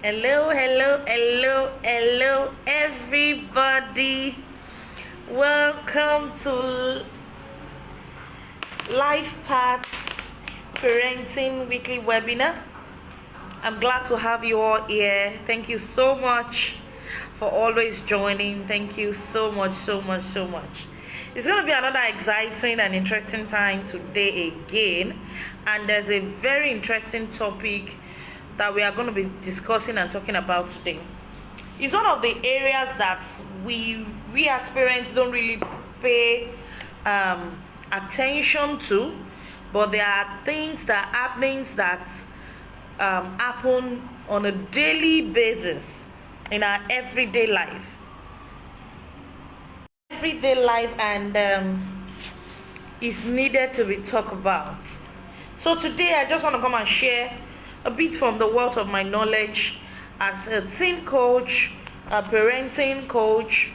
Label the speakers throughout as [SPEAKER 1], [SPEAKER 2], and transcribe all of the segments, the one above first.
[SPEAKER 1] Hello, hello, hello, hello, everybody. Welcome to Life Paths Parenting Weekly Webinar. I'm glad to have you all here. Thank you so much for always joining. Thank you so much, so much, so much. It's going to be another exciting and interesting time today again. And there's a very interesting topic that we are going to be discussing and talking about today. It's one of the areas that we as parents don't really pay attention to, but there are things happenings that happen on a daily basis in our everyday life. And is needed to be talked about. So today I just want to come and share a bit from the wealth of my knowledge as a teen coach, a parenting coach,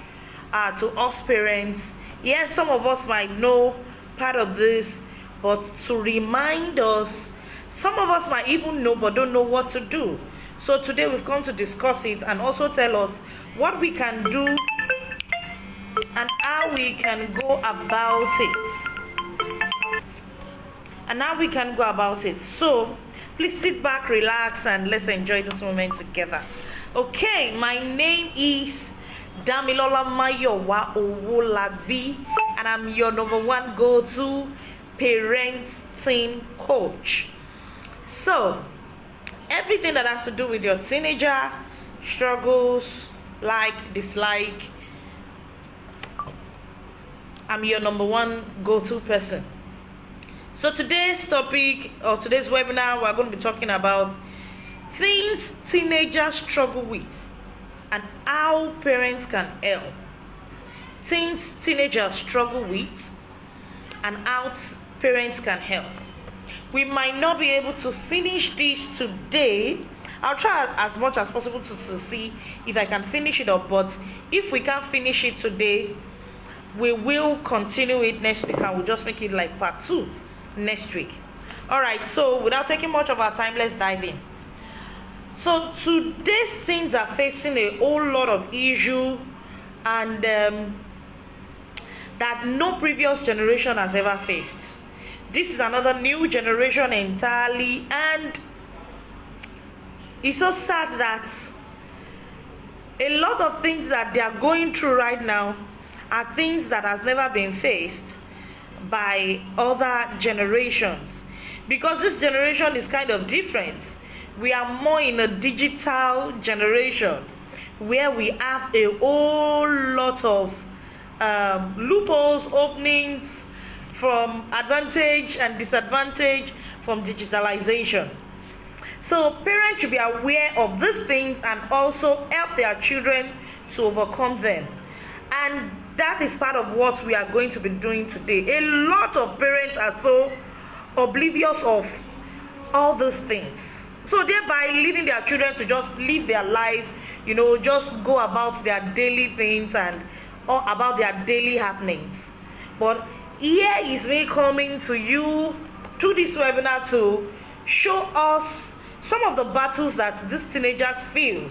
[SPEAKER 1] to us parents. Yes, some of us might know part of this, but to remind us, some of us might even know but don't know what to do. So today we've come to discuss it and also tell us what we can do and how we can go about it. So please sit back, relax, and let's enjoy this moment together. Okay, my name is Damilola Mayowa Owolabi, and I'm your number one go-to parenting coach. So everything that has to do with your teenager struggles, like, dislike, I'm your number one go-to person. So today's topic, or today's webinar, we're going to be talking about things teenagers struggle with and how parents can help. Things teenagers struggle with and how parents can help. We might not be able to finish this today. I'll try as much as possible to see if I can finish it up, but if we can't finish it today, we will continue it next week and we'll just make it like part 2 next week. All right, so without taking much of our time, let's dive in. So today's teens are facing a whole lot of issue and that no previous generation has ever faced. This is another new generation entirely, and it's so sad that a lot of things that they are going through right now are things that has never been faced by other generations, because this generation is kind of different. We are more in a digital generation where we have a whole lot of loopholes, openings from advantage and disadvantage from digitalization. So parents should be aware of these things and also help their children to overcome them. And that is part of what we are going to be doing today. A lot of parents are so oblivious of all these things, so thereby leaving their children to just live their life, just go about their daily things and or about their daily happenings. But here is me coming to you through this webinar to show us some of the battles that these teenagers feel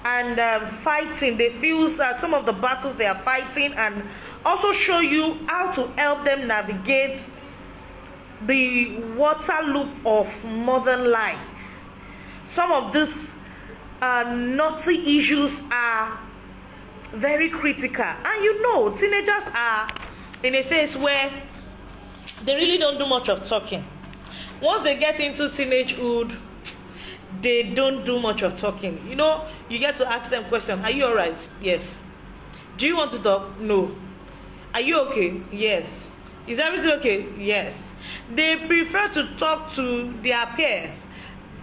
[SPEAKER 1] and fighting. They feel some of the battles they are fighting, and also show you how to help them navigate the water loop of modern life. Some of these naughty issues are very critical, and teenagers are in a phase where they really don't do much of talking. Once they get into teenagehood, they don't do much of talking. You get to ask them questions. Are you all right? Yes. Do you want to talk? No. Are you okay? Yes. Is everything okay? Yes. They prefer to talk to their peers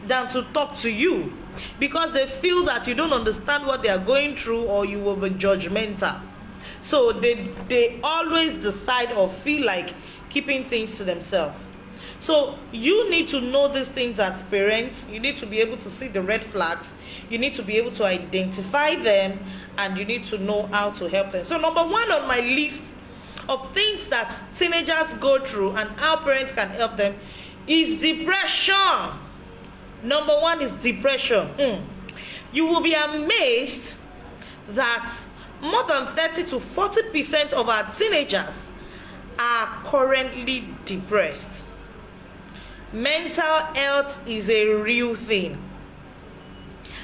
[SPEAKER 1] than to talk to you, because they feel that you don't understand what they are going through or you will be judgmental. So they always decide or feel like keeping things to themselves. So you need to know these things as parents. You need to be able to see the red flags. You need to be able to identify them, and you need to know how to help them. So number one on my list of things that teenagers go through and how parents can help them is depression. Number one is depression. You will be amazed that more than 30 to 40% of our teenagers are currently depressed. Mental health is a real thing.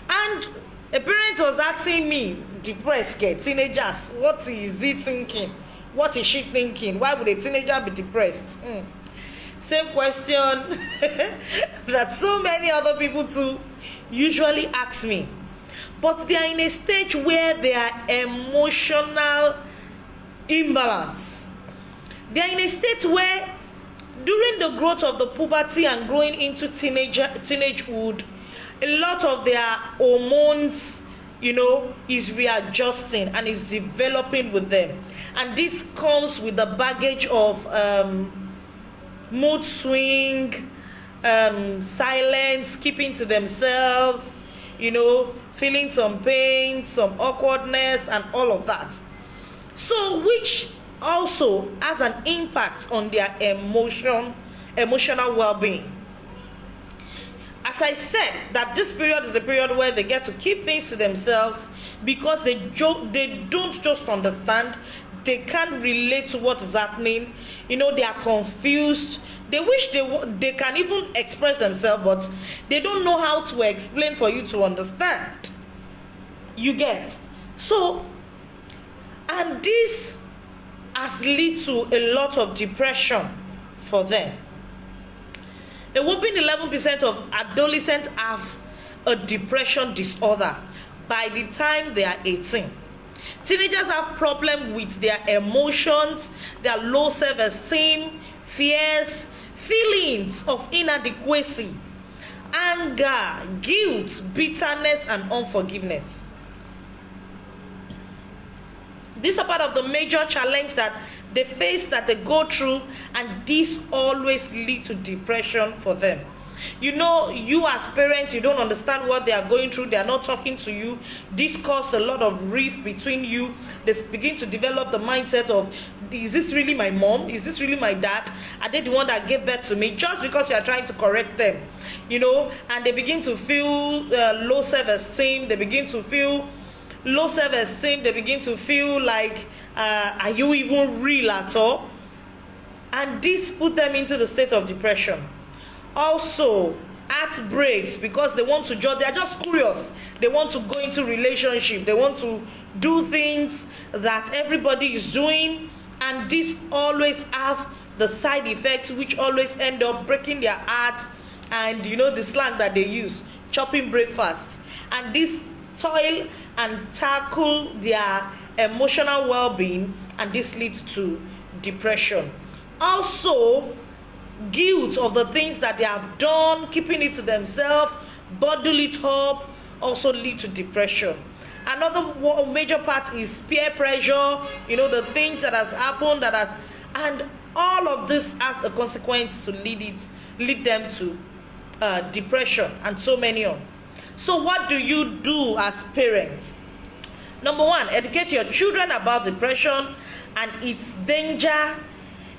[SPEAKER 1] And a parent was asking me, depressed teenagers, what is he thinking? What is she thinking? Why would a teenager be depressed? Same question that so many other people too usually ask me. But they are in a stage where they are emotional imbalance. They are in a state where during the growth of the puberty and growing into teenagehood, a lot of their hormones, is readjusting and is developing with them. And this comes with the baggage of mood swing, silence, keeping to themselves, feeling some pain, some awkwardness, and all of that. So, which also has an impact on their emotional well-being. As I said, that this period is a period where they get to keep things to themselves because they don't just understand, they can't relate to what is happening. They are confused. They wish they can even express themselves, but they don't know how to explain for you to understand. You get? So, and this has led to a lot of depression for them. A whopping 11% of adolescents have a depression disorder by the time they are 18. Teenagers have problems with their emotions, their low self-esteem, fears, feelings of inadequacy, anger, guilt, bitterness, and unforgiveness. These are part of the major challenge that they face, that they go through, and this always lead to depression for them. You as parents, you don't understand what they are going through. They are not talking to you. This causes a lot of rift between you. They begin to develop the mindset of, is this really my mom? Is this really my dad? Are they the one that gave birth to me? Just because you are trying to correct them, and they begin to feel low self-esteem. They begin to feel low self-esteem. They begin to feel like, are you even real at all? And this put them into the state of depression. Also, heartbreaks, because they want to they are just curious. They want to go into relationship. They want to do things that everybody is doing, and this always have the side effects which always end up breaking their hearts. And the slang that they use, chopping breakfast, and this toil and tackle their emotional well-being, and this leads to depression. Also, guilt of the things that they have done, keeping it to themselves, bottle it up, also lead to depression. Another major part is peer pressure, the things that has happened, and all of this has a consequence to lead them to depression, and so many on. So what do you do as parents? Number one, educate your children about depression and its danger.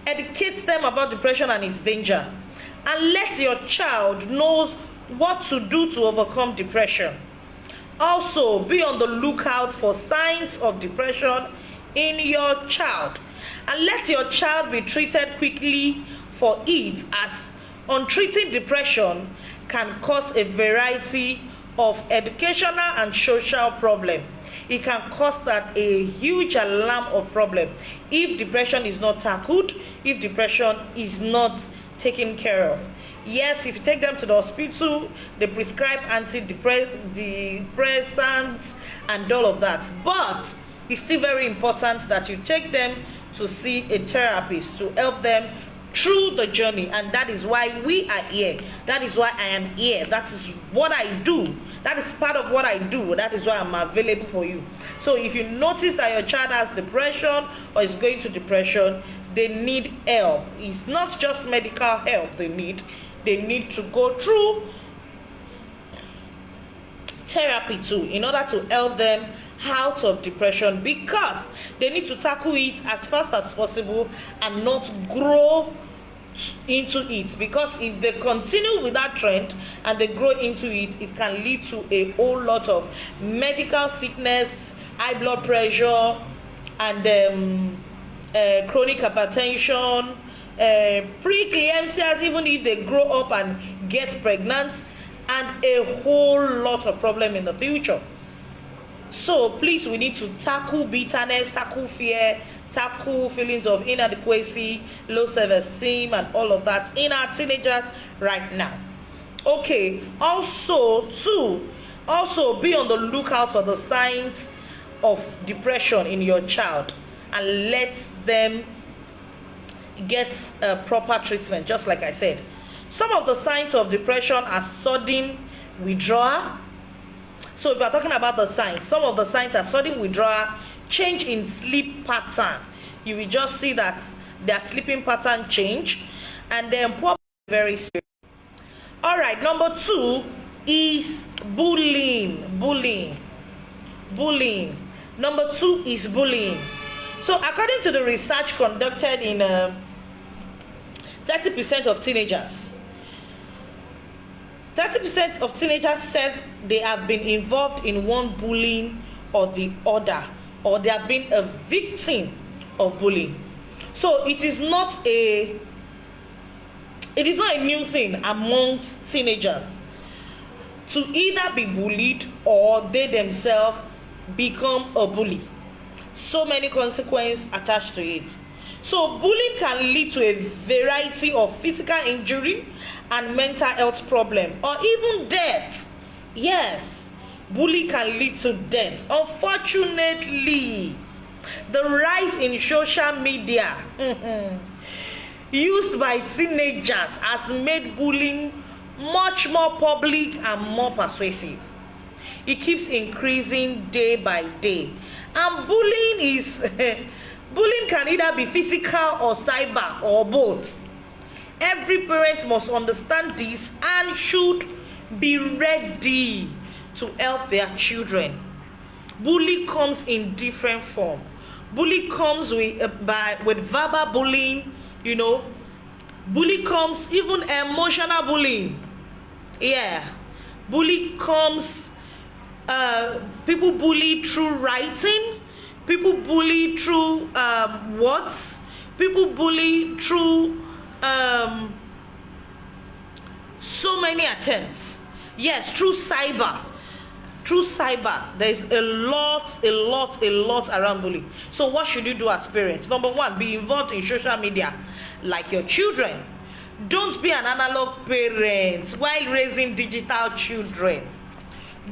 [SPEAKER 1] Educate them about depression and its danger, and let your child know what to do to overcome depression. Also, be on the lookout for signs of depression in your child, and let your child be treated quickly for it, as untreated depression can cause a variety of educational and social problems. It can cause that a huge alarm of problem if depression is not tackled, if depression is not taken care of. Yes, if you take them to the hospital, they prescribe antidepressants and all of that. But it's still very important that you take them to see a therapist to help them through the journey. And that is why we are here. That is why I am here. That is what I do. That is part of what I do. That is why I'm available for you. So if you notice that your child has depression or is going to depression, they need help. It's not just medical help they need to go through therapy too, in order to help them out of depression, because they need to tackle it as fast as possible and not grow into it, because if they continue with that trend and they grow into it, it can lead to a whole lot of medical sickness, high blood pressure, and chronic hypertension, preeclampsia, even if they grow up and get pregnant, and a whole lot of problem in the future. So please, we need to tackle bitterness, tackle fear, tackle feelings of inadequacy, low self-esteem, and all of that in our teenagers right now. Okay, also be on the lookout for the signs of depression in your child, and let them get proper treatment. Just like I said, some of the signs of depression are sudden withdrawal. So if we're talking about the signs, some of the signs are sudden withdrawal, change in sleep pattern. You will just see that their sleeping pattern change, and then poor, very serious. All right, number 2 is bullying. Number 2 is bullying. So according to the research conducted in 30% of teenagers, 30% of teenagers said they have been involved in one bullying or the other, or they have been a victim of bullying. So it is not a new thing amongst teenagers to either be bullied or they themselves become a bully. So many consequences attached to it. So bullying can lead to a variety of physical injury and mental health problem, or even death. Yes, bullying can lead to death. Unfortunately, the rise in social media used by teenagers has made bullying much more public and more persuasive. It keeps increasing day by day, and bullying can either be physical or cyber or both. Every parent must understand this and should be ready to help their children. Bullying comes in different form. Bullying comes with verbal bullying, Bullying comes even emotional bullying. Yeah, bullying comes. People bully through writing. People bully through words. People bully through so many attempts. Yes, through cyber. There's a lot around bullying. So what should you do as parents? Number 1, be involved in social media like your children. Don't be an analog parent while raising digital children.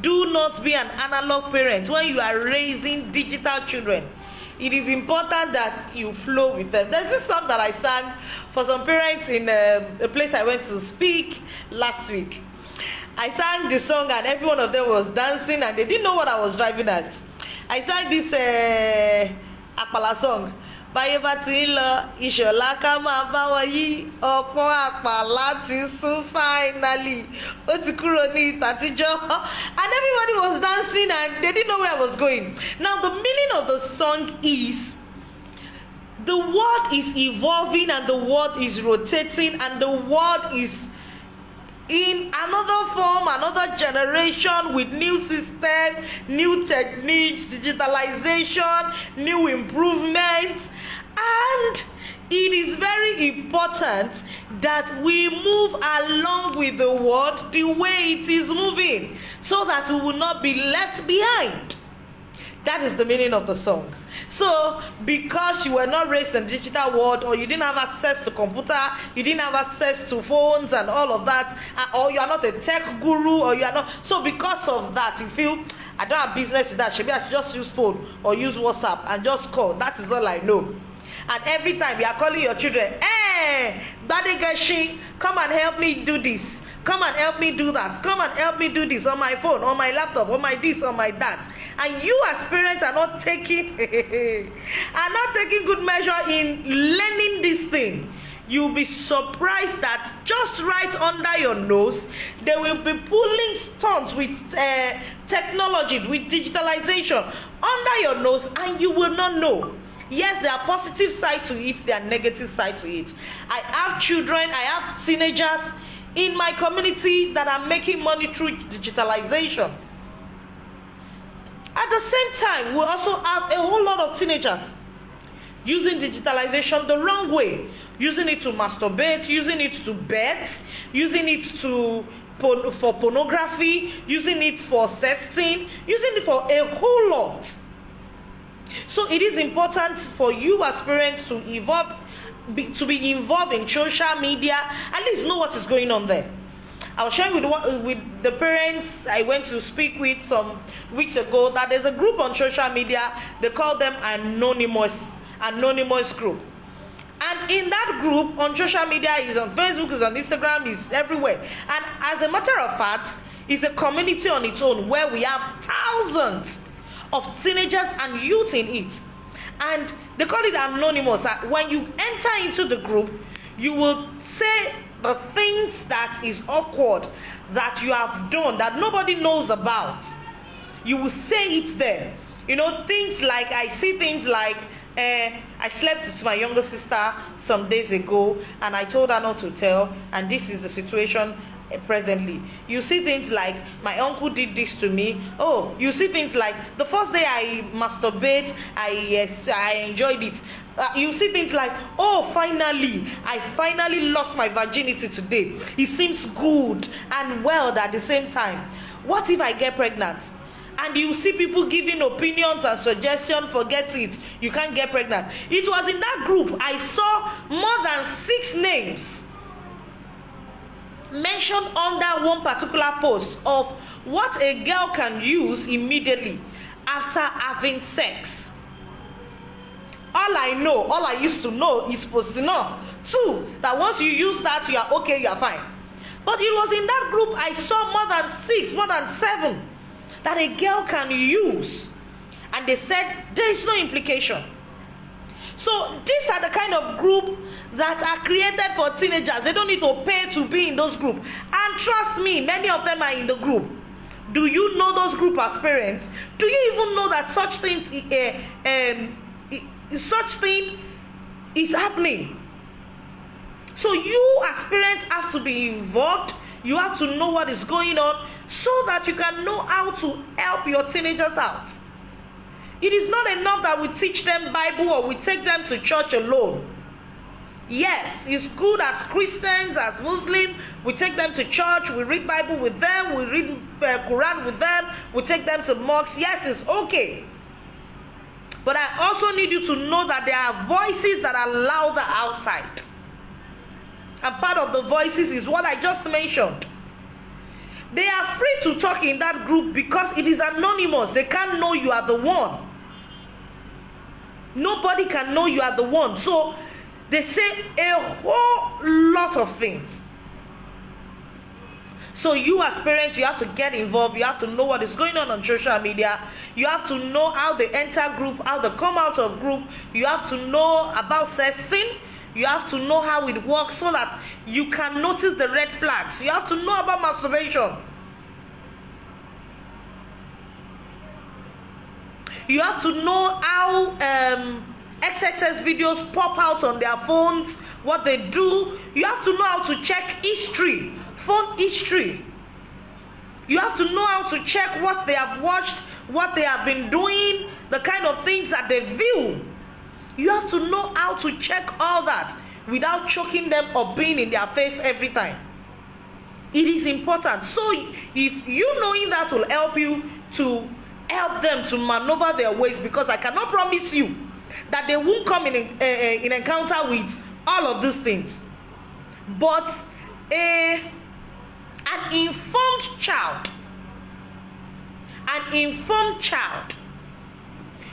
[SPEAKER 1] Do not be an analog parent when you are raising digital children. It is important that you flow with them. There's this song that I sang for some parents in a place I went to speak last week. I sang the song and every one of them was dancing and they didn't know what I was driving at. I sang this Apala song. Báyé bá ti ń lọ, ìṣọ̀lá ká máa bá wọn yí, ọ̀pọ̀ àpàlà ti sún finally. Ó ti kúrò ní ìtàtijọ́. And everybody was dancing and they didn't know where I was going. Now the meaning of the song is, the world is evolving and the world is rotating and the world is in another form, another generation with new system, new techniques, digitalization, new improvements, and it is very important that we move along with the world the way it is moving, so that we will not be left behind. That is the meaning of the song. So because you were not raised in the digital world, or you didn't have access to computer, you didn't have access to phones and all of that, or you are not a tech guru, or you are not, so because of that you feel, I don't have business with that, maybe I should just use phone or use WhatsApp and just call. That is all I know. And every time you are calling your children, Badegashi, come and help me do this, come and help me do that, come and help me do this on my phone, on my laptop, on my this, on my that. And you as parents are not taking good measure in learning this thing. You'll be surprised that just right under your nose, they will be pulling stunts with technology, with digitalization under your nose, and you will not know. Yes, there are positive side to it, there are negative side to it. I have children, I have teenagers in my community that are making money through digitalization. At the same time, we also have a whole lot of teenagers using digitalization the wrong way, using it to masturbate, using it to bet, using it for pornography, using it for sexting, using it for a whole lot. So it is important for you as parents to be involved in social media, at least know what is going on there. I was sharing with the parents I went to speak with some weeks ago that there's a group on social media, they call them anonymous group. And in that group on social media, is on Facebook, is on Instagram, is everywhere. And as a matter of fact, it's a community on its own where we have thousands of teenagers and youth in it. And they call it anonymous. When you enter into the group, you will say the things that is awkward that you have done that nobody knows about. You will say it there. You know, things like, I see things like, I slept with my younger sister some days ago and I told her not to tell, and this is the situation presently. You see things like, my uncle did this to me. Oh, you see things like, the first day I masturbate, I enjoyed it. You see things like, oh, I finally lost my virginity today. It seems good and well at the same time. What if I get pregnant? And you see people giving opinions and suggestions. Forget it, you can't get pregnant. It was in that group I saw more than 6 names mentioned under one particular post of what a girl can use immediately after having sex. All I used to know is supposed to know too, that once you use that, you are okay, you are fine. But it was in that group I saw more than 6, more than 7 that a girl can use, and they said there is no implication. So these are the kind of group that are created for teenagers. They don't need to pay to be in those groups. And trust me, many of them are in the group. Do you know those group as parents? Do you even know that such thing is happening? So you as parents have to be involved. You have to know what is going on so that you can know how to help your teenagers out. It is not enough that we teach them Bible or we take them to church alone. Yes, it's good as Christians, as Muslims, we take them to church, we read Bible with them, we read Quran with them, we take them to mosques. Yes, it's okay. But I also need you to know that there are voices that are louder outside. And part of the voices is what I just mentioned. They are free to talk in that group because it is anonymous. They can't know you are the one. Nobody can know you are the one. So they say a whole lot of things. So you as parents, you have to get involved. You have to know what is going on social media. You have to know how they enter group, how they come out of group. You have to know about sexting. You have to know how it works so that you can notice the red flags. You have to know about masturbation. You have to know how XXS videos pop out on their phones, what they do. You have to know how to check history, phone history. You have to know how to check what they have watched, what they have been doing, the kind of things that they view. You have to know how to check all that without choking them or being in their face every time. It is important. So if you knowing that will help you to help them to maneuver their ways, because I cannot promise you that they won't come in encounter with all of these things. But an informed child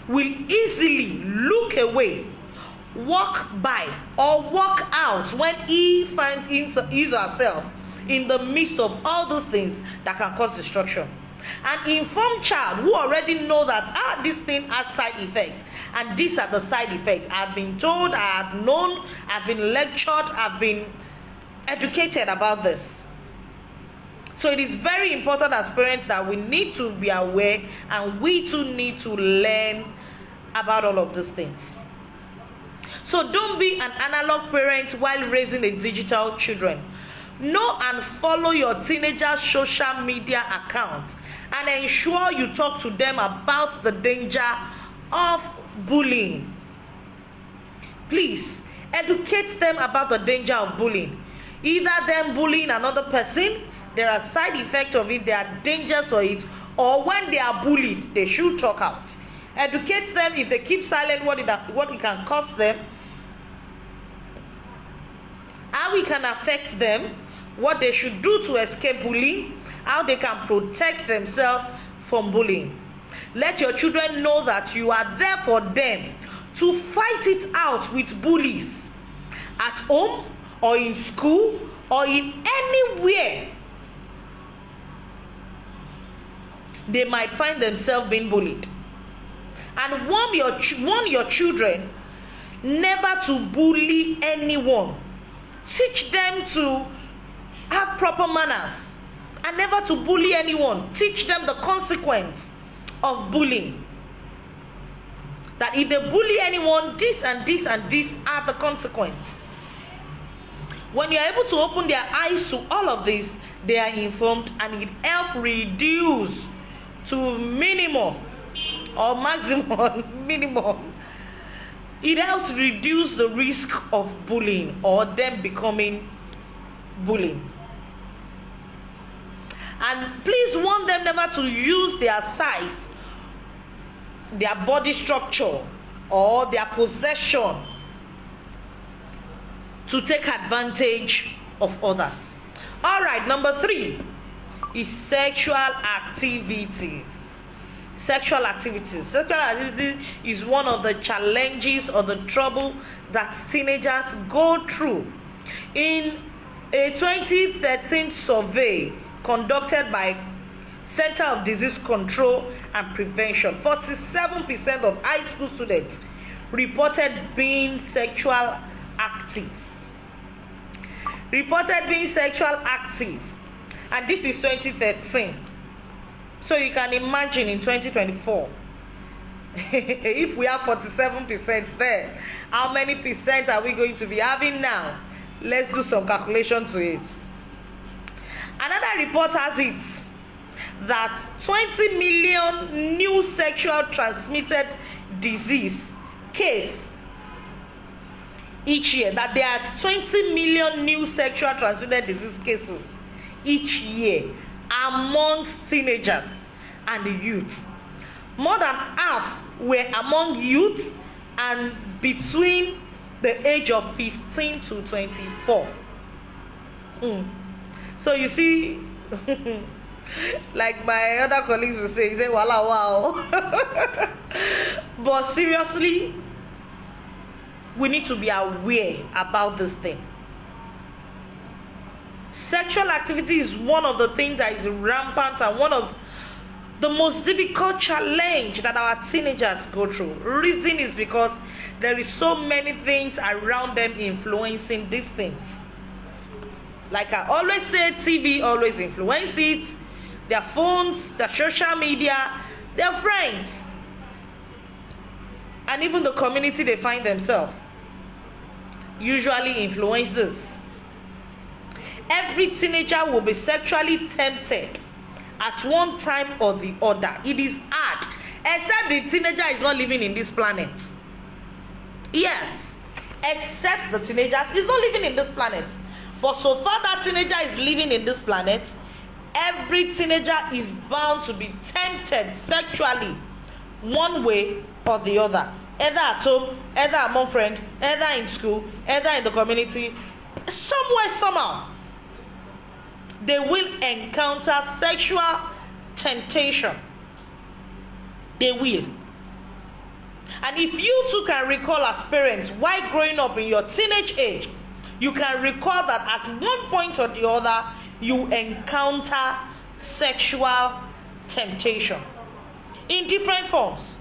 [SPEAKER 1] will easily look away, walk by, or walk out when he finds his or herself in the midst of all those things that can cause destruction. An informed child who already know that this thing has side effects, and these are the side effects. I've been told, I have known, I've been lectured, I've been educated about this. So it is very important as parents that we need to be aware, and we too need to learn about all of these things. So don't be an analog parent while raising a digital children. Know and follow your teenagers' social media accounts and ensure you talk to them about the danger of bullying. Please educate them about the danger of bullying. Either them bullying another person, there are side effects of it, there are dangers for it, or when they are bullied, they should talk out. Educate them. If they keep silent, what it can cost them, how it can affect them, what they should do to escape bullying, how they can protect themselves from bullying. Let your children know that you are there for them to fight it out with bullies at home or in school or in anywhere they might find themselves being bullied. And warn your children never to bully anyone. Teach them to have proper manners and never to bully anyone. Teach them the consequence of bullying. That if they bully anyone, this and this and this are the consequence. When you're able to open their eyes to all of this, they are informed, and it helps reduce to minimum or maximum minimum. It helps reduce the risk of bullying or them becoming bullying. And please warn them never to use their size, their body structure, or their possession to take advantage of others. All right, number 3 is sexual activities. Sexual activities. Sexual activities is one of the challenges or the trouble that teenagers go through. In a 2013 survey conducted by Center of Disease Control and Prevention, 47% of high school students reported being sexual active. And this is 2013. So you can imagine in 2024, if we have 47% there, how many percent are we going to be having now? Let's do some calculation to it. Another report has it that 20 million new sexual transmitted disease case each year. That there are 20 million new sexual transmitted disease cases each year amongst teenagers and youth. More than half were among youth and between the age of 15 to 24. So you see, like my other colleagues will say, wow. But seriously, we need to be aware about this thing. Sexual activity is one of the things that is rampant and one of the most difficult challenge that our teenagers go through. Reason is because there is so many things around them influencing these things. Like I always say, TV always influence it. Their phones, their social media, their friends, and even the community they find themselves usually influence this. Every teenager will be sexually tempted at one time or the other. It is hard, except the teenager is not living in this planet. Yes, except the teenager is not living in this planet. But so far that teenager is living in this planet, every teenager is bound to be tempted sexually one way or the other. Either at home, either among friends, either in school, either in the community, somewhere, somehow. They will encounter sexual temptation. They will. And if you too can recall as parents, while growing up in your teenage age, you can recall that at one point or the other, you encounter sexual temptation. In different forms.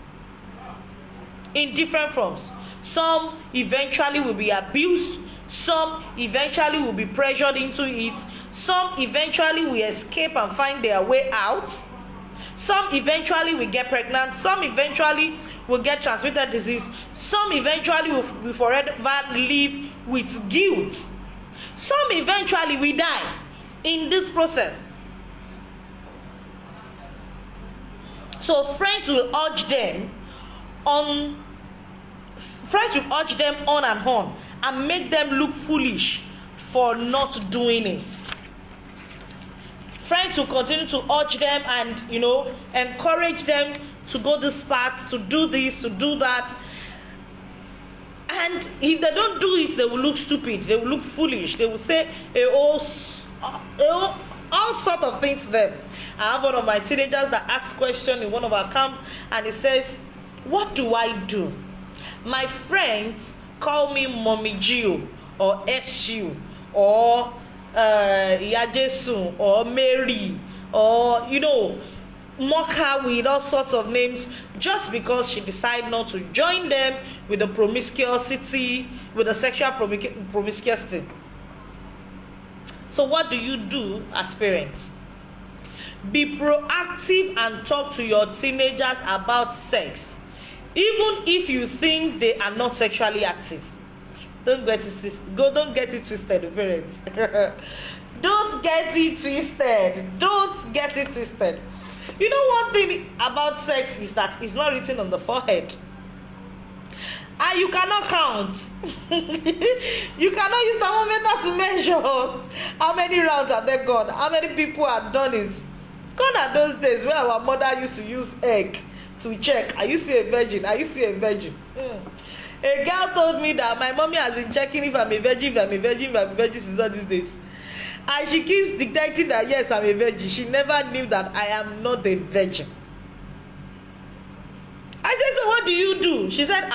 [SPEAKER 1] Some eventually will be abused. Some eventually will be pressured into it. Some eventually will escape and find their way out. Some eventually will get pregnant. Some eventually will get transmitted disease. Some eventually will forever live with guilt. Some eventually will die in this process. So friends will urge them on and on and make them look foolish for not doing it. Friends will continue to urge them and, encourage them to go this path, to do this, to do that. And if they don't do it, they will look stupid, they will look foolish, they will say all sort of things to them. I have one of my teenagers that asked question in one of our camp, and he says, what do I do? My friends call me Mommy Gio or SU or Yajesu or Mary or mock her with all sorts of names just because she decided not to join them with the promiscuity, with the sexual promiscuity. So what do you do as parents? Be proactive and talk to your teenagers about sex, even if you think they are not sexually active. Don't get it twisted, parents. Don't get it twisted. Don't get it twisted. One thing about sex is that it's not written on the forehead. And you cannot count. You cannot use thermometer to measure how many rounds have they gone, how many people have done it. Gone are those days where our mother used to use egg to check, are you still a virgin? Are you still a virgin? A girl told me that my mommy has been checking if I'm a virgin, since all these days. And she keeps dictating that yes, I'm a virgin. She never knew that I am not a virgin. I said, so what do you do? She said,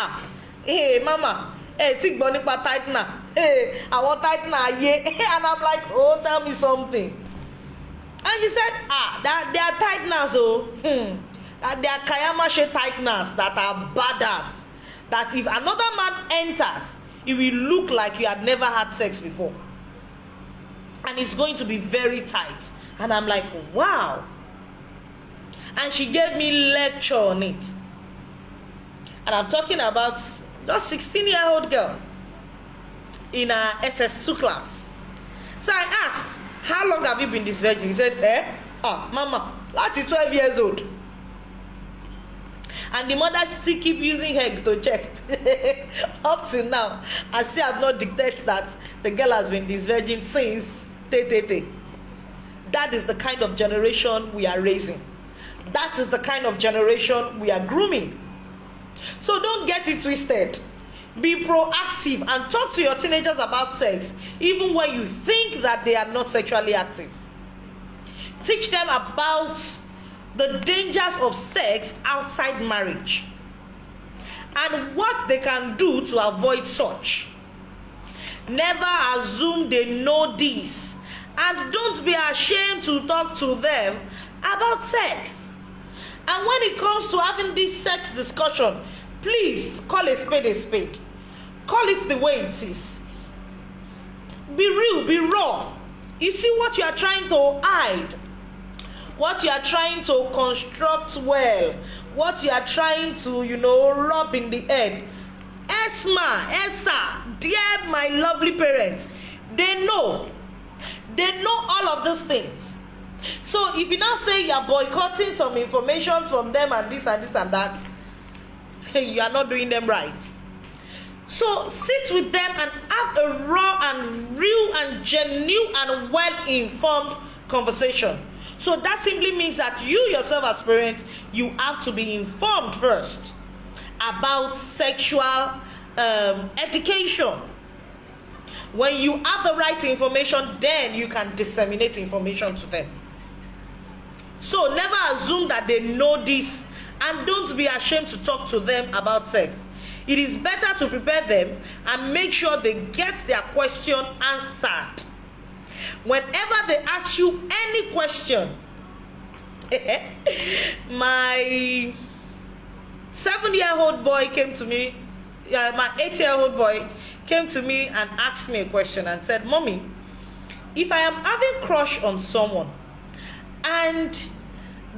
[SPEAKER 1] hey mama, think about tightener. Hey, I want tightener, yeah. And I'm like, oh, tell me something. And she said, that they are tighteners, they are Kayamashe tighteners that are badass. That if another man enters, it will look like you had never had sex before. And it's going to be very tight. And I'm like, wow. And she gave me lecture on it. And I'm talking about just 16-year-old girl in a SS2 class. So I asked, how long have you been this virgin? He said, mama, that's 12 years old. And the mother still keep using egg to check. Up to now, I still have not dictated that the girl has been this virgin since te. That is the kind of generation we are raising. That is the kind of generation we are grooming. So don't get it twisted. Be proactive and talk to your teenagers about sex, even when you think that they are not sexually active. Teach them about the dangers of sex outside marriage and what they can do to avoid such. Never assume they know this, and don't be ashamed to talk to them about sex. And when it comes to having this sex discussion, please call a spade a spade. Call it the way it is. Be real, be raw. You see what you are trying to hide, what you are trying to construct well, what you are trying to, rub in the head. Esa, dear my lovely parents, they know all of these things. So if you now say you are boycotting some information from them and this and this and that, you are not doing them right. So sit with them and have a raw and real and genuine and well-informed conversation. So that simply means that you yourself as parents, you have to be informed first about sexual education. When you have the right information, then you can disseminate information to them. So never assume that they know this, and don't be ashamed to talk to them about sex. It is better to prepare them and make sure they get their question answered. Whenever they ask you any question, my 7-year-old boy came to me, my 8-year-old boy came to me and asked me a question and said, Mommy, if I am having crush on someone and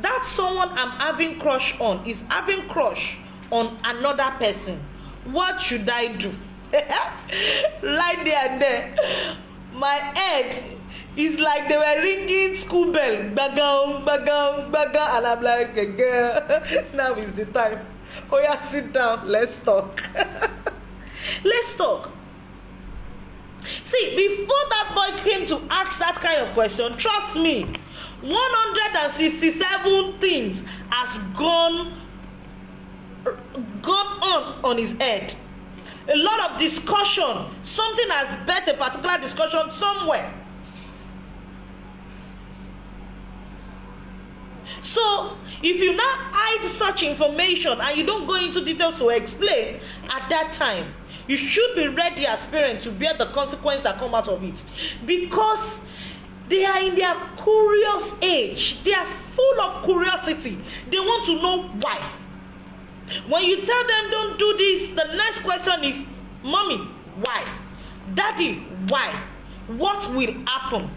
[SPEAKER 1] that someone I'm having crush on is having crush on another person, what should I do? Right there and there, my head is like they were ringing school bell, bagong, bagong, bagong, and I'm like, girl, now is the time. Oh yeah, sit down, let's talk. Let's talk. See, before that boy came to ask that kind of question, trust me, 167 things has gone on his head. A lot of discussion, something has bet a particular discussion somewhere. So if you now hide such information and you don't go into details to explain at that time, you should be ready as parents to bear the consequences that come out of it, because they are in their curious age. They are full of curiosity. They want to know why. When you tell them don't do this, the next question is, mommy, why? Daddy, why? What will happen?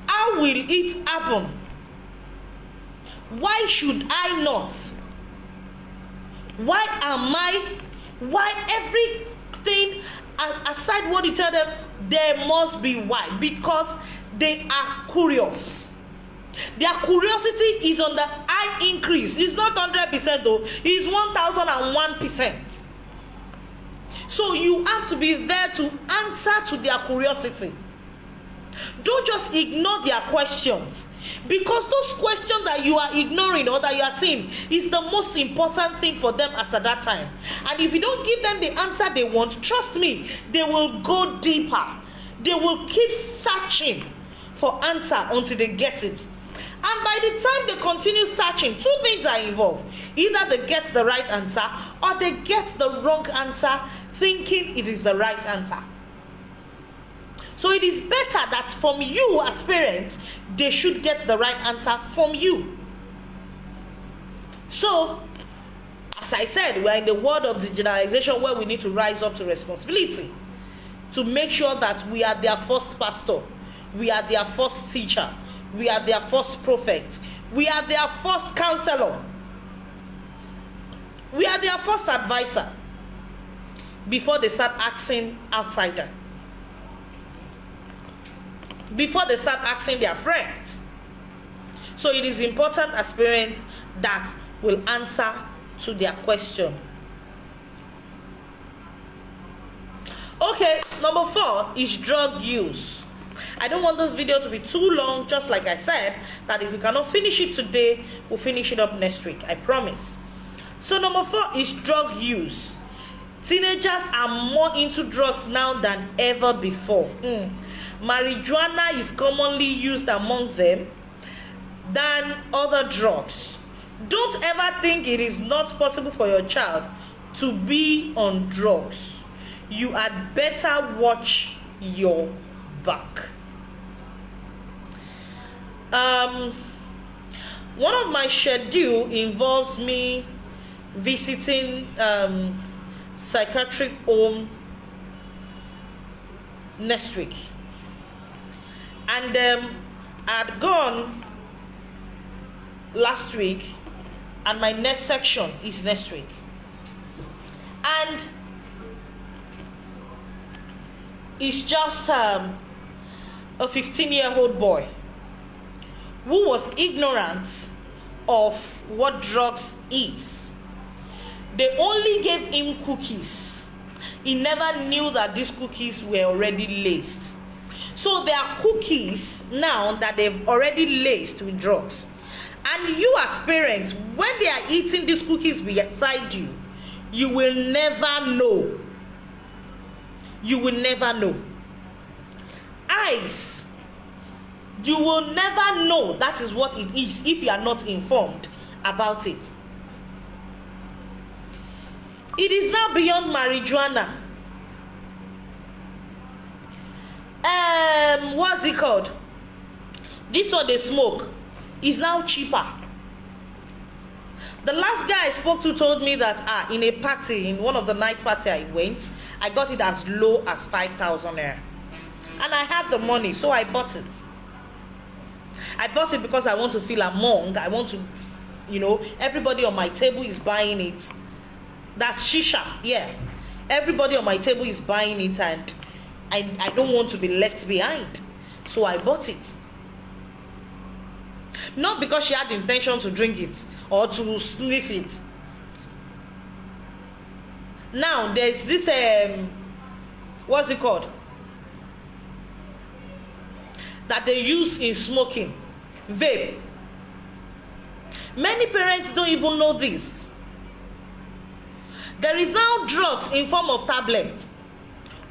[SPEAKER 1] How will it happen? Why should I not? Why am I? Why everything aside what you tell them, there must be why? Because they are curious. Their curiosity is on the high increase. It's not 100% though. It's 1001%. So you have to be there to answer to their curiosity. Don't just ignore their questions, because those questions that you are ignoring or that you are seeing is the most important thing for them as at that time. And if you don't give them the answer they want, trust me, they will go deeper. They will keep searching for answer until they get it. And by the time they continue searching, two things are involved. Either they get the right answer or they get the wrong answer thinking it is the right answer. So it is better that from you as parents, they should get the right answer from you. So, as I said, we are in the world of digitalization where we need to rise up to responsibility to make sure that we are their first pastor, we are their first teacher, we are their first prophet, we are their first counselor, we are their first advisor before they start asking outsider, before they start asking their friends. So it is important as parents that will answer to their question. Okay, number 4 is drug use. I don't want this video to be too long, just like I said, that if we cannot finish it today, we'll finish it up next week, I promise. So number 4 is drug use. Teenagers are more into drugs now than ever before. Marijuana is commonly used among them than other drugs. Don't ever think it is not possible for your child to be on drugs. You had better watch your back. One of my schedule involves me visiting psychiatric home next week, and I had gone last week, and my next section is next week. And it's just a 15-year-old boy who was ignorant of what drugs is. They only gave him cookies. He never knew that these cookies were already laced. So there are cookies now that they've already laced with drugs. And you as parents, when they are eating these cookies beside you, you will never know. You will never know. Ice, you will never know that is what it is if you are not informed about it. It is now beyond marijuana. What's it called? This one they smoke is now cheaper. The last guy I spoke to told me that in a party, in one of the night party I went, I got it as low as 5,000 naira. And I had the money, so I bought it. I bought it because I want to feel among. I want to, everybody on my table is buying it. That's shisha. Yeah. Everybody on my table is buying it, and I don't want to be left behind. So I bought it. Not because she had the intention to drink it or to sniff it. Now there's this what's it called? That they use in smoking. Vape. Many parents don't even know this. There is now drugs in form of tablets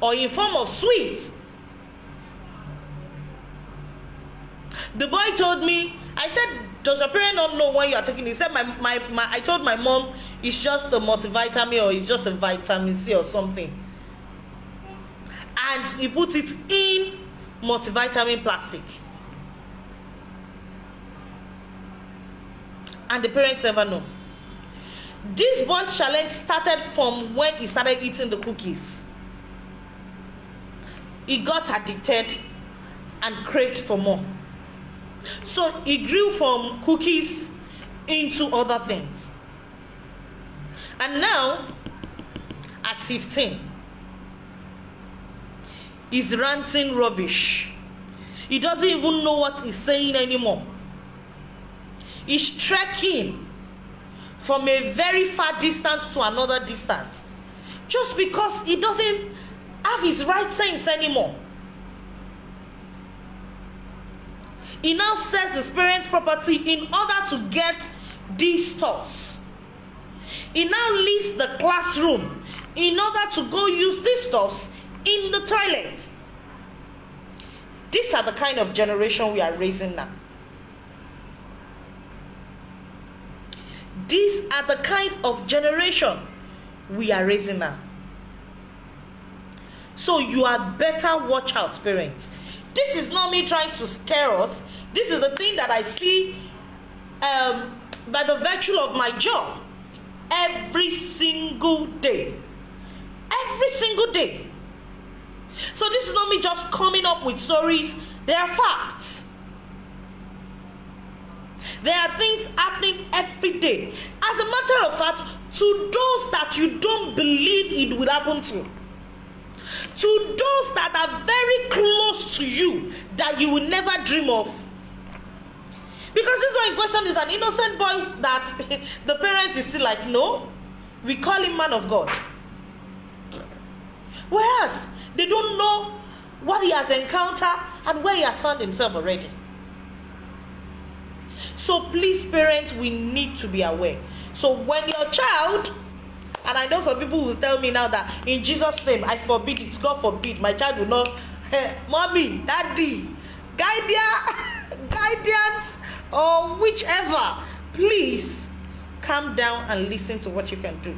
[SPEAKER 1] or in form of sweets. The boy told me, I said, does your parent not know when you are taking it? He said, I told my mom it's just a multivitamin or it's just a vitamin C or something. And he put it in multivitamin plastic. And the parents never know. This boy's challenge started from when he started eating the cookies. He got addicted and craved for more. So he grew from cookies into other things. And now, at 15, he's ranting rubbish. He doesn't even know what he's saying anymore. He's trekking from a very far distance to another distance just because he doesn't have his right sense anymore. He now sells his parents' property in order to get these stuffs. He now leaves the classroom in order to go use these stuffs in the toilet. These are the kind of generation we are raising now. These are the kind of generation we are raising now. So you are better watch out, parents. This is not me trying to scare us. This is the thing that I see by the virtue of my job every single day. Every single day. So this is not me just coming up with stories. They are facts. There are things happening every day. As a matter of fact, to those that you don't believe it will happen to those that are very close to you, that you will never dream of. Because this one in question is an innocent boy that the parents is still like, no, we call him man of God. Whereas they don't know what he has encountered and where he has found himself already. So please, parents, we need to be aware. So when your child, and I know some people will tell me now that in Jesus' name I forbid it, God forbid, my child will not, mommy, daddy, guidance, or whichever, please calm down and listen to what you can do.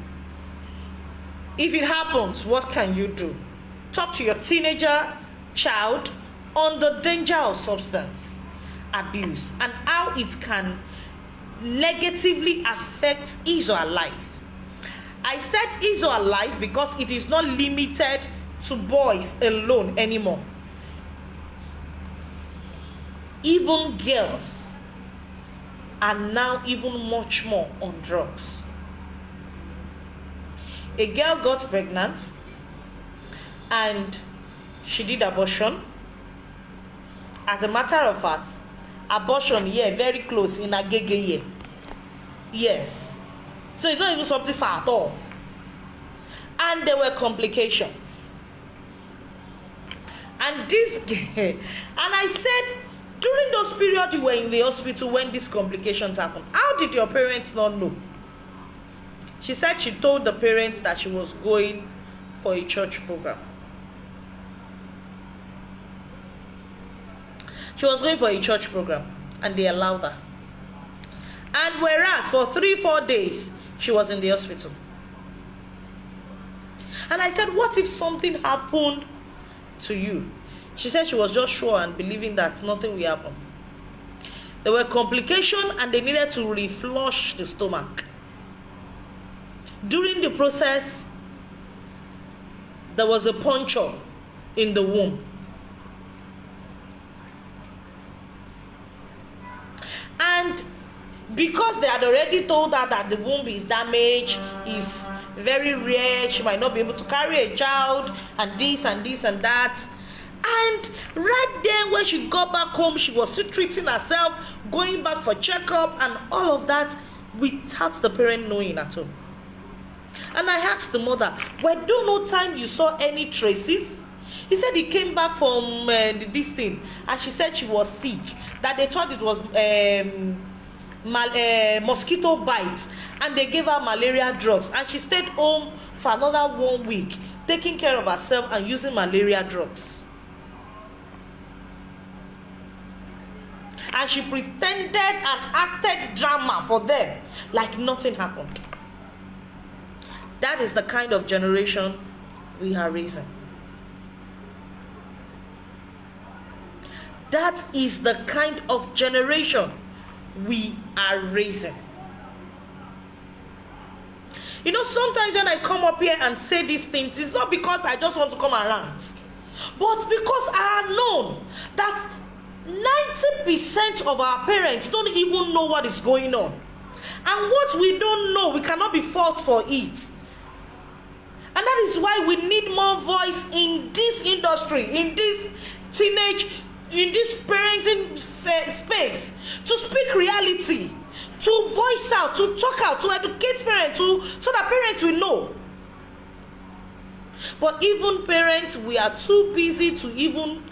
[SPEAKER 1] If it happens, what can you do? Talk to your teenager child on the danger of substance abuse and how it can negatively affect his or her life. I said his or her life because it is not limited to boys alone anymore. Even girls are now even much more on drugs. A girl got pregnant and she did abortion. As a matter of fact, abortion here very close in Agege here. Yes. So it's not even something far at all. And there were complications. And this girl, and I said, during those periods you were in the hospital when these complications happened, how did your parents not know? She said she told the parents that she was going for a church program. She was going for a church program and they allowed her. And whereas for 3-4 days she was in the hospital. And I said, what if something happened to you? She said she was just sure and believing that nothing will happen. There were complications and they needed to reflush the stomach. During the process, there was a puncture in the womb. And because they had already told her that the womb is damaged, is very rare. She might not be able to carry a child, and this and this and that. And right then when she got back home, she was still treating herself, going back for checkup and all of that without the parent knowing at all. And I asked the mother, well, do no time you saw any traces? He said he came back from this thing, and she said she was sick, that they thought it was mosquito bites, and they gave her malaria drugs, and she stayed home for another 1 week taking care of herself and using malaria drugs. And she pretended and acted drama for them like nothing happened. That is the kind of generation we are raising. That is the kind of generation we are raising. You know, sometimes when I come up here and say these things, it's not because I just want to come and rant, but because I have known that 90% of our parents don't even know what is going on. And what we don't know, we cannot be fault for it. And that is why we need more voice in this industry, in this teenage, in this parenting space, to speak reality, to voice out, to talk out, to educate parents, so that parents will know. But even parents, we are too busy to even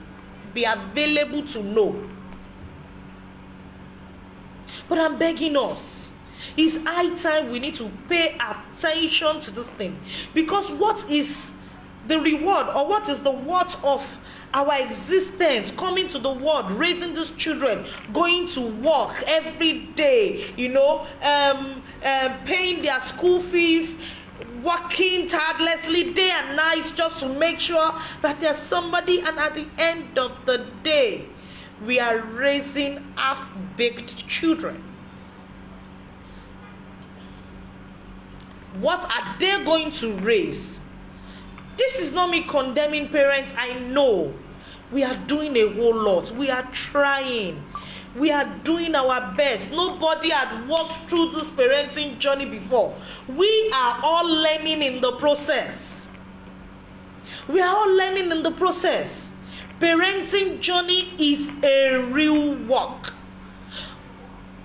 [SPEAKER 1] be available to know. But I'm begging us, it's high time we need to pay attention to this thing, because what is the reward, or what is the worth of our existence, coming to the world, raising these children, going to work every day, you know, paying their school fees, working tirelessly day and night just to make sure that there's somebody, and at the end of the day we are raising half-baked children. What are they going to raise? This is not me condemning parents. I know we are doing a whole lot. We are trying. We are doing our best. Nobody had walked through this parenting journey before. We are all learning in the process. We are all learning in the process. Parenting journey is a real work.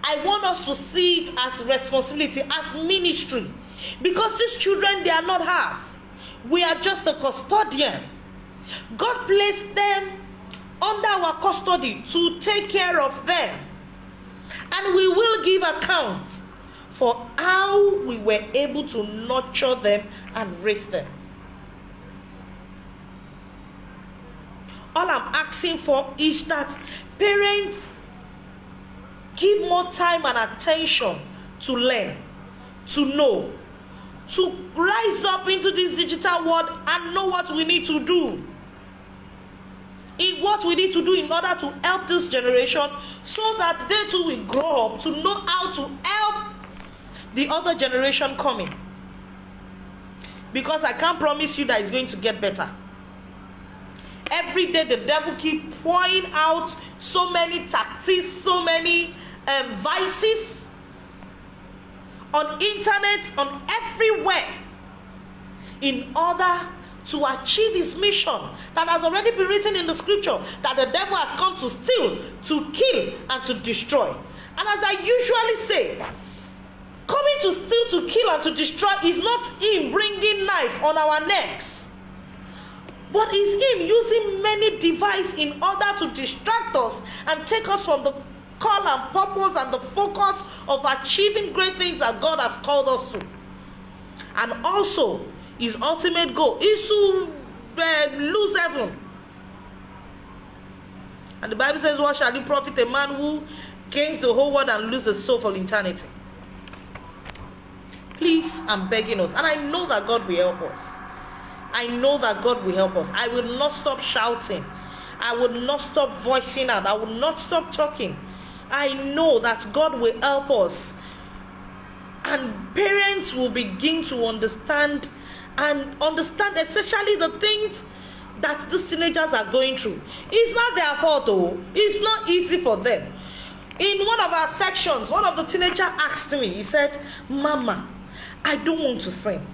[SPEAKER 1] I want us to see it as responsibility, as ministry. Because these children, they are not ours. We are just a custodian. God placed them under our custody to take care of them, and we will give accounts for how we were able to nurture them and raise them. All I'm asking for is that parents give more time and attention to learn, to know, to rise up into this digital world and know what we need to do. What we need to do in order to help this generation, so that they too will grow up to know how to help the other generation coming. Because I can't promise you that it's going to get better. Every day the devil keep pouring out so many tactics, so many vices on internet, on everywhere, in order to achieve his mission that has already been written in the scripture, that the devil has come to steal, to kill, and to destroy. And as I usually say, coming to steal, to kill, and to destroy is not him bringing knife on our necks, but is him using many devices in order to distract us and take us from the call and purpose and the focus of achieving great things that God has called us to. And also, his ultimate goal is to lose heaven. And the Bible says, what shall it profit a man who gains the whole world and loses his soul for eternity? Please, I'm begging us. And I know that God will help us. I know that God will help us. I will not stop shouting. I will not stop voicing out. I will not stop talking. I know that God will help us. And parents will begin to understand, especially the things that these teenagers are going through. It's not their fault, though. It's not easy for them. In one of our sections, one of the teenagers asked me, he said, Mama, I don't want to sing.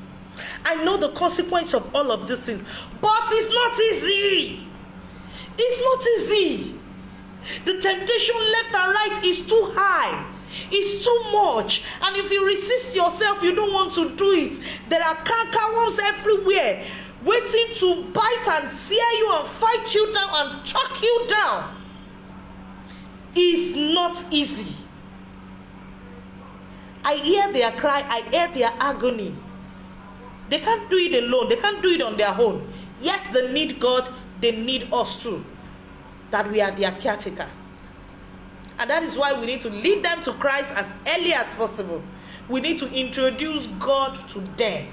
[SPEAKER 1] I know the consequence of all of these things, but it's not easy. It's not easy. The temptation left and right is too high. It's too much. And if you resist yourself, you don't want to do it. There are cankerworms everywhere, waiting to bite and tear you and fight you down and chuck you down. It's not easy. I hear their cry, I hear their agony. They can't do it alone. They can't do it on their own. Yes, they need God. They need us too. That we are their caretaker. And that is why we need to lead them to Christ as early as possible. We need to introduce God to them.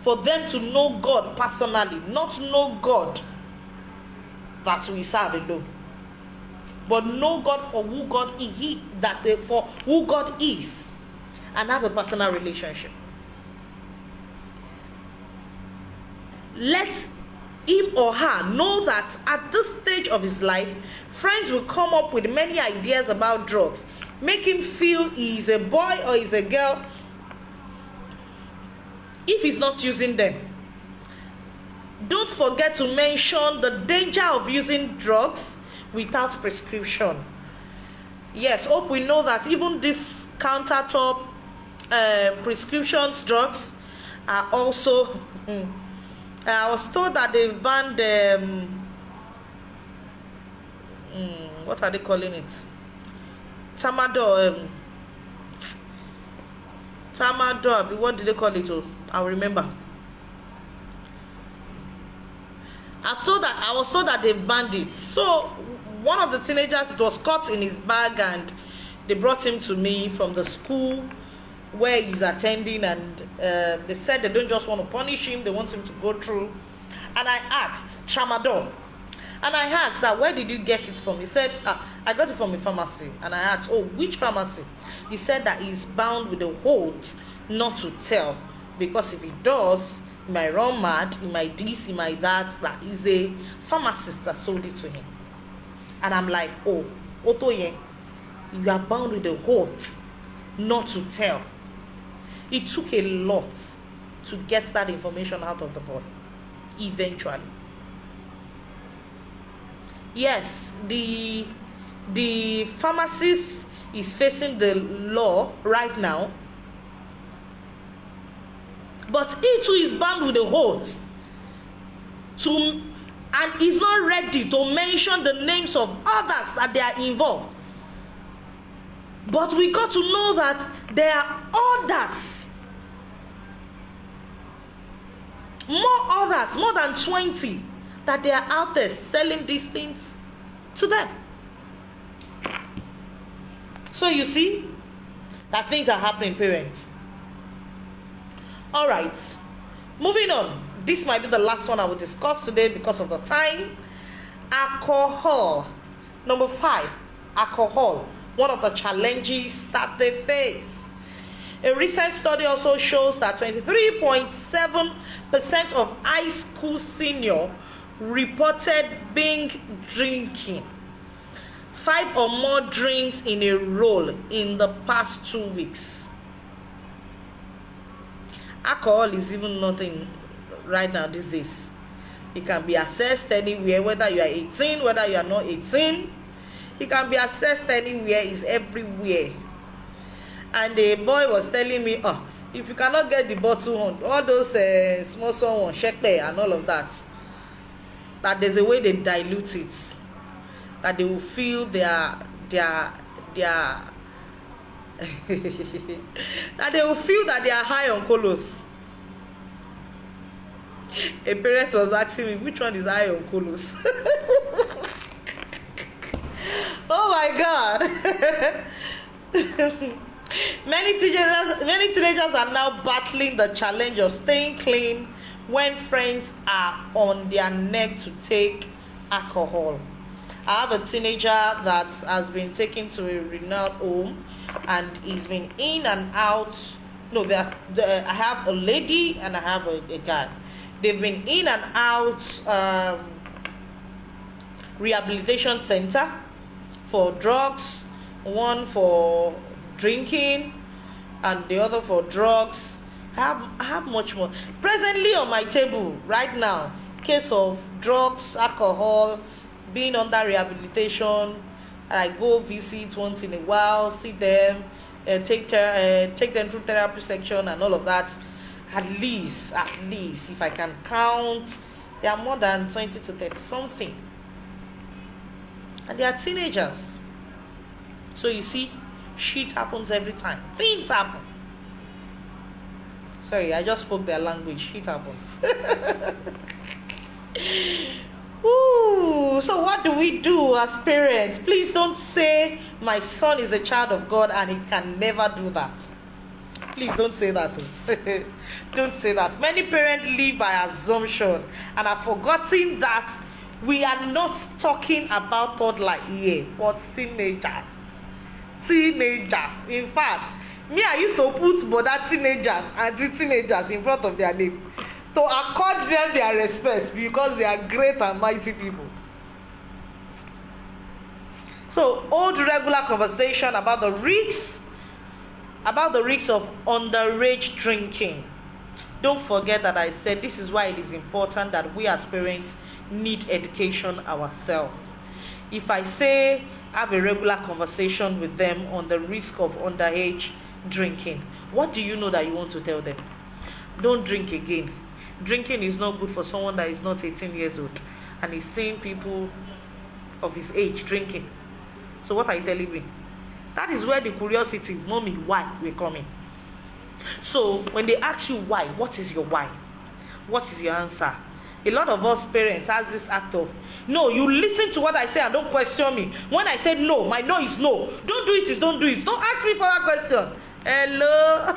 [SPEAKER 1] For them to know God personally. Not know God that we serve alone. But know God for who God is. For who God is. And have a personal relationship. Let him or her know that at this stage of his life, friends will come up with many ideas about drugs, make him feel he is a boy or is a girl if he's not using them. Don't forget to mention the danger of using drugs without prescription. Yes, hope we know that even these countertop prescriptions drugs are also I was told that they've banned what are they calling it? Tramadol. Tramadol. What did they call it? Oh, I'll remember. I was told that they banned it. So one of the teenagers, it was caught in his bag, and they brought him to me from the school where he's attending, and they said they don't just want to punish him, they want him to go through. And I asked, Tramadol, and I asked that, where did you get it from? He said, I got it from a pharmacy. And I asked, oh, which pharmacy? He said that he's bound with a oath not to tell, because if he does, he might run mad, he might this, he might that is a pharmacist that sold it to him. And I'm like, oh, Otoye, you are bound with a oath not to tell. It took a lot to get that information out of the boy, eventually. Yes, the pharmacist is facing the law right now, but he too is bound with a oath and is not ready to mention the names of others that they are involved. But we got to know that there are others, more than 20, that they are out there selling these things to them. So you see that things are happening, parents. All right, moving on. This might be the last one I will discuss today because of the time. Alcohol. Number 5, alcohol. One of the challenges that they face. A recent study also shows that 23.7% of high school seniors reported drinking 5 or more drinks in a row in the past 2 weeks. Alcohol is even nothing right now these days. It can be accessed anywhere, whether you are 18, whether you are not 18. It can be accessed anywhere, it's everywhere. And the boy was telling me, if you cannot get the bottle on, all those small ones, shake and all of that, that there's a way they dilute it, that they will feel their that they will feel that they are high on colos. A parent was asking me, which one is high on colos? Oh my God. Many teenagers are now battling the challenge of staying clean when friends are on their neck to take alcohol. I have a teenager that has been taken to a renowned home, and he's been in and out. No, I have a lady and I have a guy. They've been in and out rehabilitation center for drugs, one for drinking and the other for drugs. I have much more. Presently on my table right now, case of drugs, alcohol, being under rehabilitation. I go visit once in a while, see them, take them through therapy section and all of that. At least, if I can count, they are more than 20 to 30 something, and they are teenagers. So you see, shit happens every time. Things happen. Sorry, I just spoke their language. Shit happens. Ooh, so what do we do as parents? Please don't say my son is a child of God and he can never do that. Please don't say that. Don't say that. Many parents live by assumption and have forgotten that we are not talking about toddler here, but teenagers. In fact, me, I used to put brother teenagers and teenagers in front of their name to accord them their respect because they are great and mighty people. So, hold regular conversation about the risks of underage drinking. Don't forget that I said this is why it is important that we as parents need education ourselves. If I say have a regular conversation with them on the risk of underage drinking, what do you know that you want to tell them? Don't drink again. Drinking is not good for someone that is not 18 years old and is seeing people of his age drinking. So what are you telling me? That is where the curiosity, mommy, why, will come in. So when they ask you why, what is your why? What is your answer? A lot of us parents has this act of, no, you listen to what I say and don't question me. When I say no, my no is no. Don't do it is don't do it. Don't ask me for that question. Hello.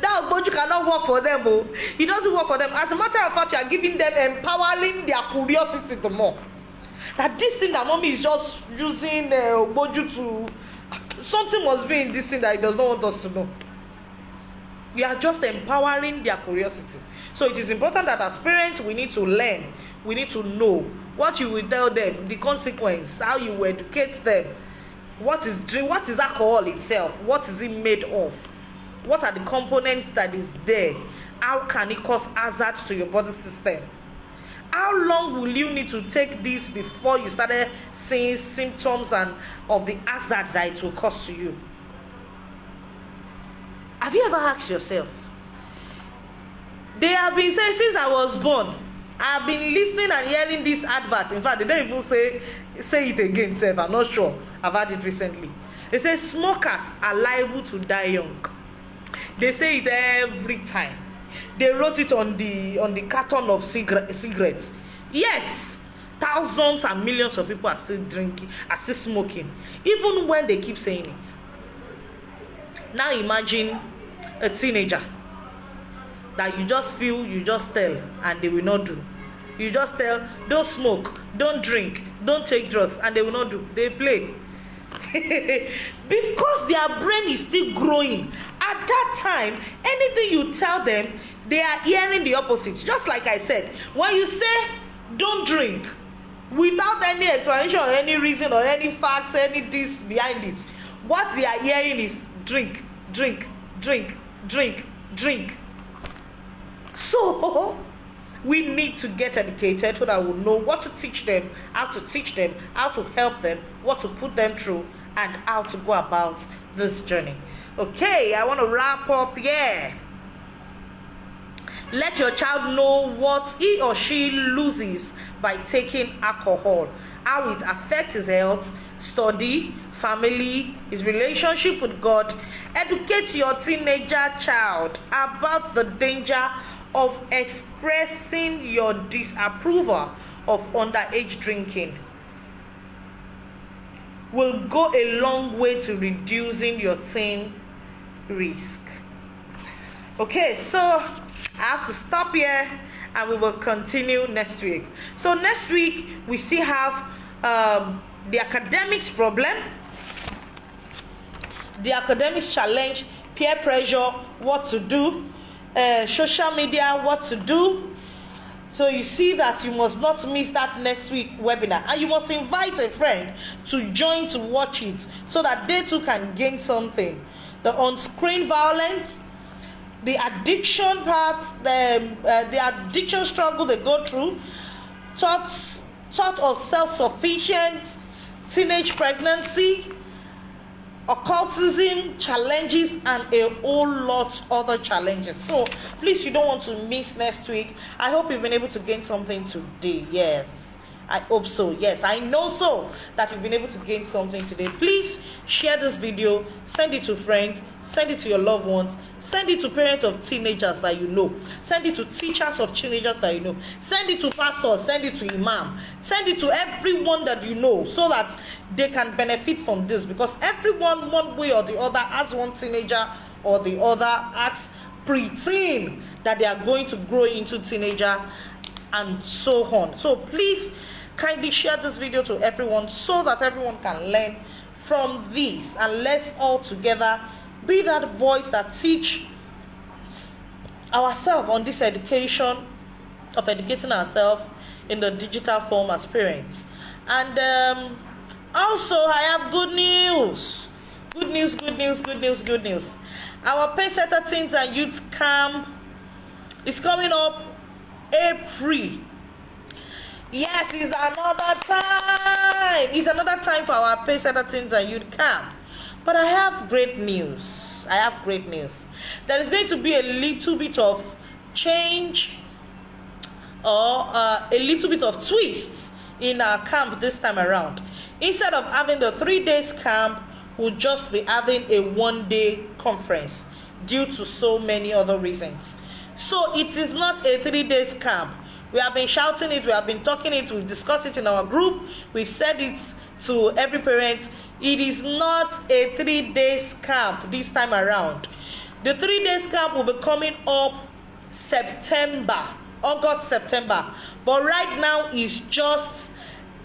[SPEAKER 1] That Ogboju cannot work for them. Oh. It doesn't work for them. As a matter of fact, you are giving them, empowering their curiosity the more. That this thing that mommy is just using Ogboju to, something must be in this thing that he does not want us to know. You are just empowering their curiosity. So it is important that as parents we need to learn, we need to know what you will tell them, the consequence, how you will educate them. What is alcohol itself? What is it made of? What are the components that is there? How can it cause hazard to your body system? How long will you need to take this before you started seeing symptoms and of the hazard that it will cause to you? Have you ever asked yourself? They have been saying since I was born, I have been listening and hearing these adverts. In fact, they don't even say it again, sir. I'm not sure. I've had it recently. They say smokers are liable to die young. They say it every time. They wrote it on the carton of cigarettes. Yet, thousands and millions of people are still drinking, are still smoking, even when they keep saying it. Now imagine a teenager that you just feel, you just tell, and they will not do. You just tell, don't smoke, don't drink, don't take drugs, and they will not do. They play. Because their brain is still growing. At that time, anything you tell them, they are hearing the opposite. Just like I said, when you say, don't drink, without any explanation or any reason or any facts, any this behind it, what they are hearing is drink, drink, drink, drink, drink. So we need to get educated so that we know what to teach them, how to help them, what to put them through, and how to go about this journey. Okay, I want to wrap up here. Let your child know what he or she loses by taking alcohol, how it affects his health, study, family, his relationship with God. Educate your teenager child about the danger of expressing your disapproval of underage drinking. Will go a long way to reducing your teen risk. Okay, so I have to stop here and we will continue next week. So next week we still have the academics problem, the academics challenge, peer pressure, what to do, social media, what to do. So you see that you must not miss that next week webinar, and you must invite a friend to join to watch it so that they too can gain something. The on-screen violence, the addiction parts, the addiction struggle they go through, thought of self-sufficiency, teenage pregnancy, occultism challenges, and a whole lot other challenges. So please, you don't want to miss next week. I hope you've been able to gain something today. Yes, I hope so. Yes, I know so that you've been able to gain something today. Please share this video, send it to friends, send it to your loved ones, send it to parents of teenagers that you know, send it to teachers of teenagers that you know, send it to pastors, send it to imam, send it to everyone that you know, so that they can benefit from this, because everyone, one way or the other, has one teenager or the other, has preteen that they are going to grow into teenager, and so on. So please kindly share this video to everyone so that everyone can learn from this, and let's all together be that voice that teach ourselves on this education of educating ourselves in the digital form as parents. And also, I have good news. Good news. Our Pace Setter Teens and Youth Camp is coming up April. Yes, it's another time. It's another time for our Pace Setter Teens and Youth Camp. But I have great news. There is going to be a little bit of change, or a little bit of twist in our camp this time around. Instead of having the 3 days camp, we'll just be having a 1 day conference due to so many other reasons. So it is not a 3 days camp. We have been shouting it, we have been talking it, we've discussed it in our group, we've said it to every parent. It is not a 3 days camp this time around. The 3 days camp will be coming up August, September. But right now it's just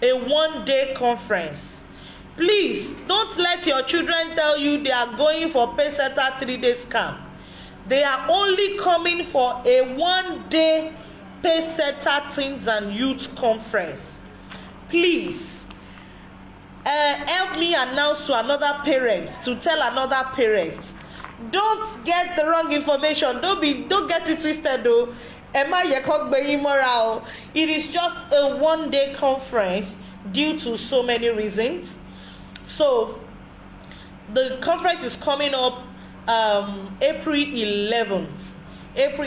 [SPEAKER 1] a 1 day conference. Please don't let your children tell you they are going for Pace Setter 3 days camp. They are only coming for a 1 day Pace Setter Teens and Youth Conference. Please help me announce to another parent, to tell another parent. Don't get the wrong information. Don't get it twisted though. It is just a 1 day conference due to so many reasons. So the conference is coming up April 11th, and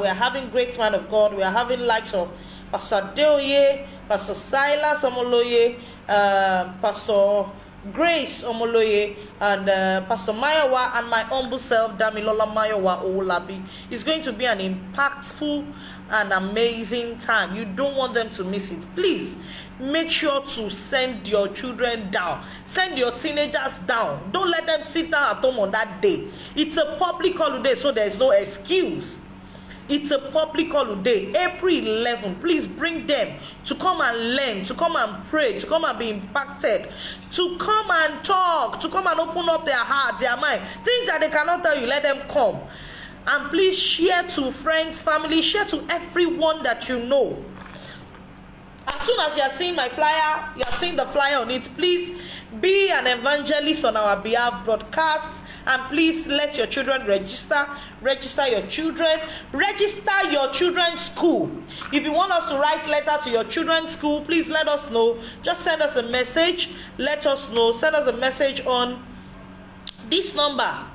[SPEAKER 1] we are having great man of God. We are having likes of Pastor Deoye, Pastor Silas Omoloye, Pastor Grace Omoloye, and Pastor Mayowa, and my humble self, Damilola Mayowa Olabi. It's going to be an impactful and amazing time. You don't want them to miss it. Please make sure to send your children down, send your teenagers down. Don't let them sit down at home on that day. It's a public holiday, so there's no excuse. It's a public holiday, April 11th. Please bring them to come and learn, to come and pray, to come and be impacted, to come and talk, to come and open up their heart, their mind. Things that they cannot tell you, let them come. And please share to friends, family, share to everyone that you know. As soon as you are seeing my flyer, you are seeing the flyer on it, please be an evangelist on our behalf, broadcast, and please let your children register your children's school. If you want us to write letter to your children's school, please let us know. Just send us a message, let us know. Send us a message on this number.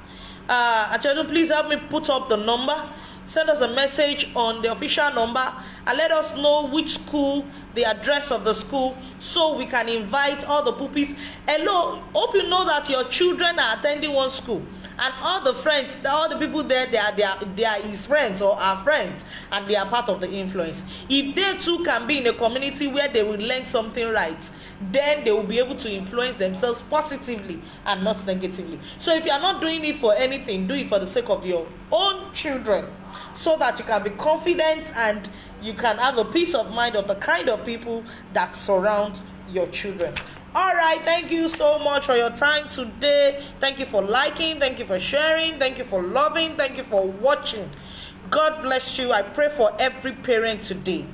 [SPEAKER 1] Achadun, please help me put up the number. Send us a message on the official number and let us know which school, the address of the school, so we can invite all the puppies. Hello, hope you know that your children are attending one school, and all the friends, all the people there, they are his friends or our friends, and they are part of the influence. If they too can be in a community where they will learn something right, then they will be able to influence themselves positively and not negatively. So if you are not doing it for anything, do it for the sake of your own children, so that you can be confident and you can have a peace of mind of the kind of people that surround your children. All right, thank you so much for your time today. Thank you for liking, thank you for sharing, thank you for loving, thank you for watching. God bless you. I pray for every parent today,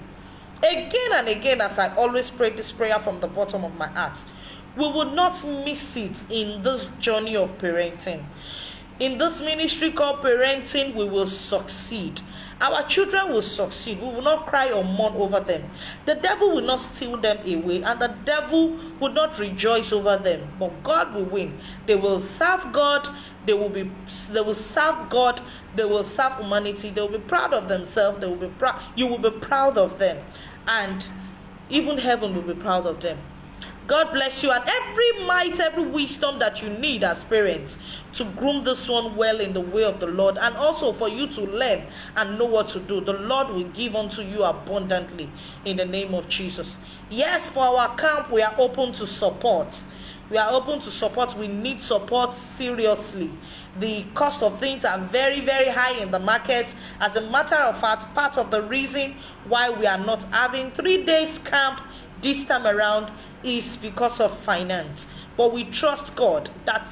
[SPEAKER 1] again and again, as I always pray this prayer from the bottom of my heart. We would not miss it in this journey of parenting. In this ministry called parenting, we will succeed. Our children will succeed. We will not cry or mourn over them. The devil will not steal them away, and the devil will not rejoice over them. But God will win. They will serve God. They will serve God. They will serve humanity. They will be proud of themselves. They will be proud. You will be proud of them, and even heaven will be proud of them. God bless you, and every might, every wisdom that you need as parents to groom this one well in the way of the Lord, and also for you to learn and know what to do. The Lord will give unto you abundantly in the name of Jesus. Yes, for our camp, we are open to support. We are open to support. We need support seriously. The cost of things are very, very high in the market. As a matter of fact, part of the reason why we are not having 3 days camp this time around is because of finance. But we trust God that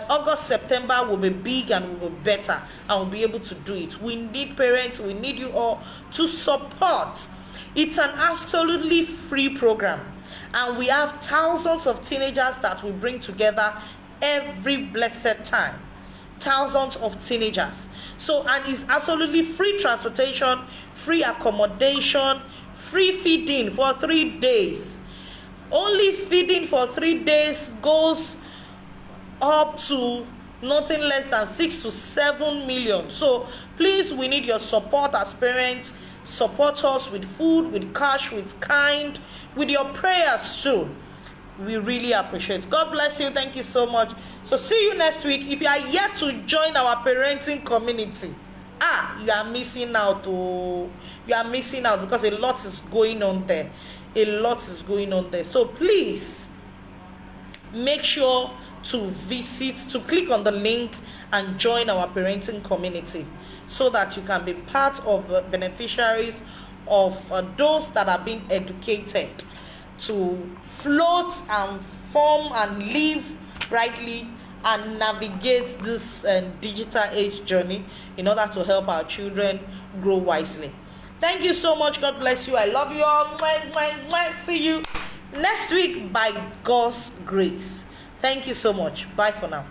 [SPEAKER 1] August, September will be big and will be better, and we'll be able to do it. We need parents, we need you all to support. It's an absolutely free program, and we have thousands of teenagers that we bring together every blessed time. Thousands of teenagers. So, and it's absolutely free transportation, free accommodation, free feeding for 3 days. Only feeding for 3 days goes up to nothing less than 6 to 7 million. So please, we need your support as parents. Support us with food, with cash, with kind, with your prayers too. We really appreciate it. God bless you. Thank you so much. So see you next week. If you are yet to join our parenting community, you are missing out. Oh, you are missing out, because a lot is going on there. A lot is going on there. So please make sure to click on the link and join our parenting community, so that you can be part of the beneficiaries of those that are being educated to float and form and live rightly and navigate this digital age journey in order to help our children grow wisely. Thank you so much. God bless you. I love you all. See you next week by God's grace. Thank you so much. Bye for now.